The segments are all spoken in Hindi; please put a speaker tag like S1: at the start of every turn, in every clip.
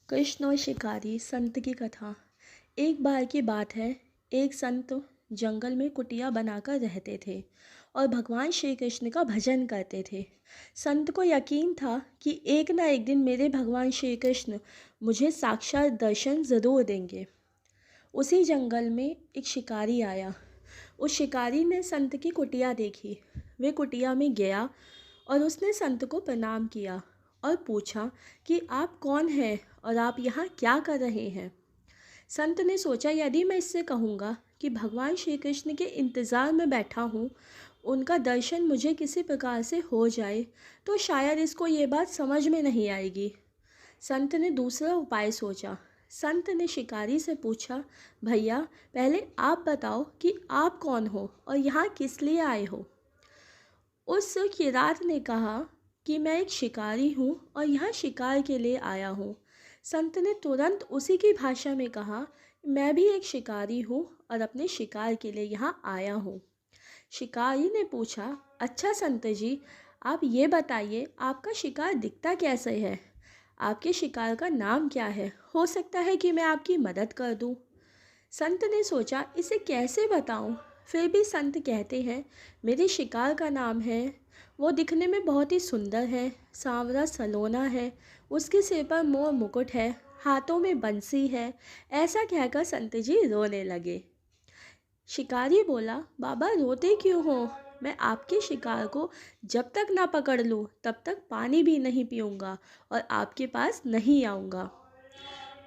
S1: कृष्ण और शिकारी संत की कथा। एक बार की बात है। एक संत जंगल में कुटिया बनाकर रहते थे और भगवान श्री कृष्ण का भजन करते थे। संत को यकीन था कि एक ना एक दिन मेरे भगवान श्री कृष्ण मुझे साक्षात दर्शन ज़रूर देंगे। उसी जंगल में एक शिकारी आया। उस शिकारी ने संत की कुटिया देखी। वे कुटिया में गया और उसने संत को प्रणाम किया और पूछा कि आप कौन हैं और आप यहाँ क्या कर रहे हैं। संत ने सोचा, यदि मैं इससे कहूँगा कि भगवान श्री कृष्ण के इंतज़ार में बैठा हूँ, उनका दर्शन मुझे किसी प्रकार से हो जाए, तो शायद इसको ये बात समझ में नहीं आएगी। संत ने दूसरा उपाय सोचा। संत ने शिकारी से पूछा, भैया पहले आप बताओ कि आप कौन हो और यहाँ किस लिए आए हो। उस किरात ने कहा कि मैं एक शिकारी हूँ और यहाँ शिकार के लिए आया हूँ। संत ने तुरंत उसी की भाषा में कहा, मैं भी एक शिकारी हूँ और अपने शिकार के लिए यहाँ आया हूँ। शिकारी ने पूछा, अच्छा संत जी, आप ये बताइए आपका शिकार दिखता कैसे है, आपके शिकार का नाम क्या है, हो सकता है कि मैं आपकी मदद कर दूँ। संत ने सोचा, इसे कैसे बताऊँ। फिर भी संत कहते हैं, मेरे शिकार का नाम है, वो दिखने में बहुत ही सुंदर है, सांवरा सलोना है, उसके सिर पर मोर मुकुट है, हाथों में बंसी है। ऐसा कहकर संत जी रोने लगे। शिकारी बोला, बाबा रोते क्यों हो, मैं आपके शिकार को जब तक ना पकड़ लूँ तब तक पानी भी नहीं पीऊँगा और आपके पास नहीं आऊँगा।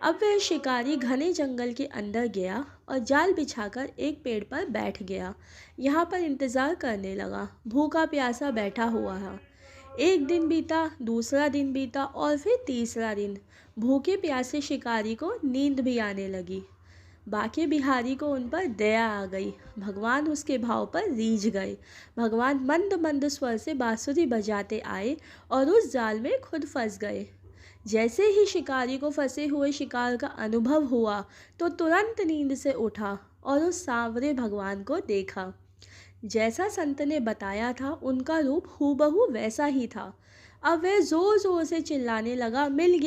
S1: अब वह शिकारी घने जंगल के अंदर गया और जाल बिछाकर एक पेड़ पर बैठ गया। यहाँ पर इंतज़ार करने लगा। भूखा प्यासा बैठा हुआ है। एक दिन बीता, दूसरा दिन बीता और फिर तीसरा दिन। भूखे प्यासे शिकारी को नींद भी आने लगी। बाके बिहारी को उन पर दया आ गई। भगवान उसके भाव पर रीझ गए। भगवान मंद मंद स्वर से बांसुरी बजाते आए और उस जाल में खुद फंस गए। जैसे ही शिकारी को फंसे हुए शिकार का अनुभव हुआ तो तुरंत नींद से उठा और उस सांवरे भगवान को देखा। जैसा संत ने बताया था, उनका रूप हूबहू वैसा ही था। अब वह जोर जोर से चिल्लाने लगा, मिल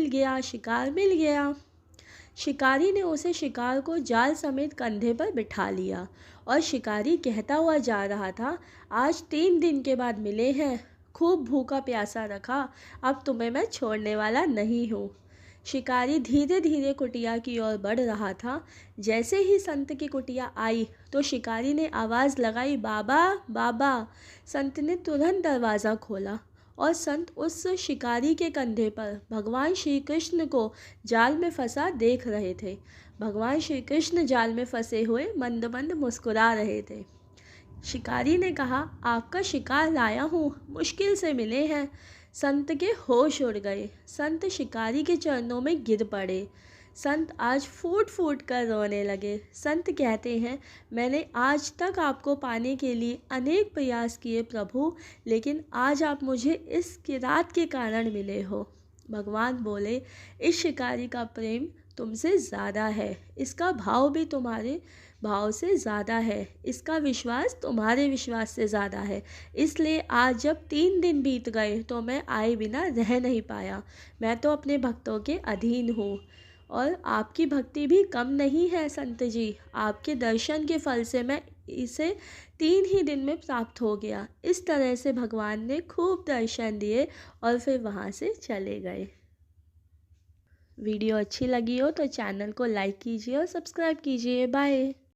S1: गया, शिकार मिल गया। शिकारी ने उसे शिकार को जाल समेत कंधे पर बिठा लिया और शिकारी कहता हुआ जा रहा था, आज 3 दिन के बाद मिले हैं, खूब भूखा प्यासा रखा, अब तुम्हें मैं छोड़ने वाला नहीं हूँ। शिकारी धीरे धीरे कुटिया की ओर बढ़ रहा था। जैसे ही संत की कुटिया आई तो शिकारी ने आवाज़ लगाई, बाबा बाबा। संत ने तुरंत दरवाज़ा खोला और संत उस शिकारी के कंधे पर भगवान श्री कृष्ण को जाल में फंसा देख रहे थे। भगवान श्री कृष्ण जाल में फंसे हुए मंद मंद मुस्कुरा रहे थे। शिकारी ने कहा, आपका शिकार लाया हूँ, मुश्किल से मिले हैं। संत के होश उड़ गए। संत शिकारी के चरणों में गिर पड़े। संत आज फूट फूट कर रोने लगे। संत कहते हैं, मैंने आज तक आपको पाने के लिए अनेक प्रयास किए प्रभु, लेकिन आज आप मुझे इस किरात के कारण मिले हो। भगवान बोले, इस शिकारी का प्रेम तुमसे ज़्यादा है, इसका भाव भी तुम्हारे भाव से ज़्यादा है, इसका विश्वास तुम्हारे विश्वास से ज़्यादा है। इसलिए आज जब 3 दिन बीत गए तो मैं आए बिना रह नहीं पाया। मैं तो अपने भक्तों के अधीन हूँ और आपकी भक्ति भी कम नहीं है संत जी। आपके दर्शन के फल से मैं इसे 3 ही दिन में प्राप्त हो गया। इस तरह से भगवान ने खूब दर्शन दिए और फिर वहाँ से चले गए। वीडियो अच्छी लगी हो तो चैनल को लाइक कीजिए और सब्सक्राइब कीजिए। बाय।